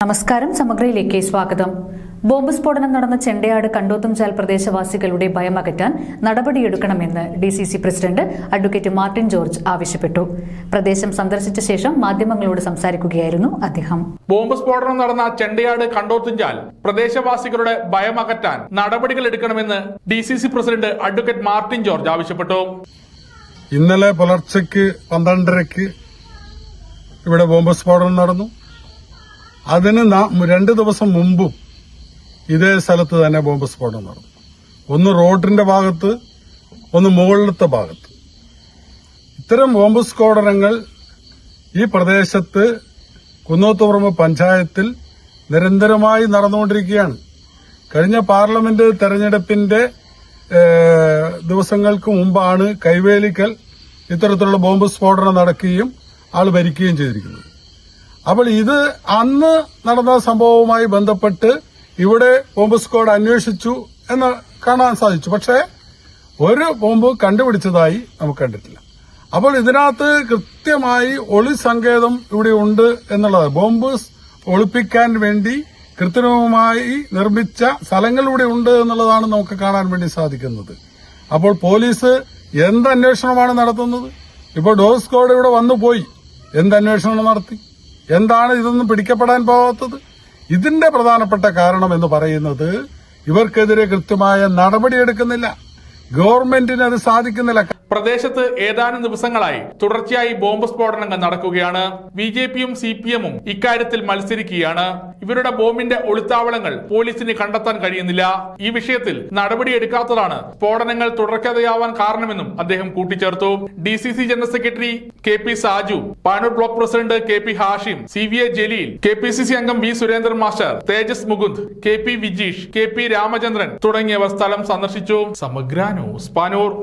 നമസ്കാരം. സമഗ്രയിലേക്ക് സ്വാഗതം. ബോംബ് സ്ഫോടനം നടന്ന ചെണ്ടയാട് കണ്ടോത്തുംചാൽ പ്രദേശവാസികളുടെ ഭയമകറ്റാൻ നടപടിയെടുക്കണമെന്ന് DCC president advocate Martin George ആവശ്യപ്പെട്ടു. പ്രദേശം സന്ദർശിച്ച ശേഷം മാധ്യമങ്ങളോട് സംസാരിക്കുകയായിരുന്നു അദ്ദേഹം. ബോംബ് സ്ഫോടനം നടന്ന ചെണ്ടയാട് കണ്ടോത്തുംചാൽ പ്രദേശവാസികളുടെ ഭയമകറ്റാൻ നടപടികൾ എടുക്കണമെന്ന് DCC president advocate Martin George ആവശ്യപ്പെട്ടു. ഇന്നലെ പുലർച്ചയ്ക്ക് 12:30 ഇവിടെ ബോംബ് സ്ഫോടനം നടന്നു. അതിന് 2 ദിവസം മുമ്പും ഇതേ സ്ഥലത്ത് തന്നെ ബോംബ് സ്ഫോടനം നടന്നു. ഒന്ന് റോഡിന്റെ ഭാഗത്ത്, ഒന്ന് മുകളിലത്തെ ഭാഗത്ത്. ഇത്തരം ബോംബ് സ്ഫോടനങ്ങൾ ഈ പ്രദേശത്ത് കുന്നോത്തുപറമ്പ് പഞ്ചായത്തിൽ നിരന്തരമായി നടന്നുകൊണ്ടിരിക്കുകയാണ്. കഴിഞ്ഞ പാർലമെന്റ് തെരഞ്ഞെടുപ്പിന്റെ ദിവസങ്ങൾക്ക് മുമ്പാണ് കൈവേലിക്കൽ ഇത്തരത്തിലുള്ള ബോംബ് സ്ഫോടനം നടക്കുകയും ആൾ ഭരിക്കുകയും ചെയ്തിരിക്കുന്നത്. അപ്പോൾ ഇത് അന്ന് നടന്ന സംഭവവുമായി ബന്ധപ്പെട്ട് ഇവിടെ ബോംബ് സ്ക്വാഡ് അന്വേഷിച്ചു എന്ന് കാണാൻ സാധിച്ചു. പക്ഷേ ഒരു ബോംബ് കണ്ടുപിടിച്ചതായി നമുക്ക് കണ്ടിട്ടില്ല. അപ്പോൾ ഇതിനകത്ത് കൃത്യമായി ഒളി സങ്കേതം ഇവിടെ ഉണ്ട് എന്നുള്ളത്, ബോംബ് ഒളിപ്പിക്കാൻ വേണ്ടി കൃത്രിമമായി നിർമ്മിച്ച സ്ഥലങ്ങൾ ഇവിടെ ഉണ്ട് എന്നുള്ളതാണ് നമുക്ക് കാണാൻ വേണ്ടി സാധിക്കുന്നത്. അപ്പോൾ പോലീസ് എന്ത് അന്വേഷണമാണ് നടത്തുന്നത്? ഇപ്പോൾ ഡോഗ് സ്ക്വാഡ് ഇവിടെ വന്നു പോയി, എന്ത് അന്വേഷണം നടത്തി? എന്താണ് ഇതൊന്നും പിടിക്കപ്പെടാൻ പോകാത്തത്? ഇതിന്റെ പ്രധാനപ്പെട്ട കാരണം എന്ന് പറയുന്നത് ഇവർക്കെതിരെ കൃത്യമായ നടപടിയെടുക്കുന്നില്ല. ഗവൺമെന്റിന് അത് സാധിക്കുന്നില്ല. പ്രദേശത്ത് ഏതാനും ദിവസങ്ങളായി തുടർച്ചയായി ബോംബ് സ്ഫോടനങ്ങൾ നടക്കുകയാണ്. BJPയും CPMും ഇക്കാര്യത്തിൽ മത്സരിക്കുകയാണ്. ഇവരുടെ ബോംബിന്റെ ഒളിത്താവളങ്ങൾ പോലീസിന് കണ്ടെത്താൻ കഴിയുന്നില്ല. ഈ വിഷയത്തിൽ നടപടിയെടുക്കാത്തതാണ് സ്ഫോടനങ്ങൾ തുടർക്കഥയാവാൻ കാരണമെന്നും അദ്ദേഹം കൂട്ടിച്ചേർത്തു. DCC general secretary KP Saju, Panoor block president KP Hashim, CVA Jaleel, KPCC അംഗം V സുരേന്ദ്രൻ മാസ്റ്റർ, തേജസ് മുകുന്ദ്, KP വിജീഷ്, KP രാമചന്ദ്രൻ തുടങ്ങിയവർ സ്ഥലം സന്ദർശിച്ചു. സമഗ്ര ന്യൂസ്, പാനൂർ.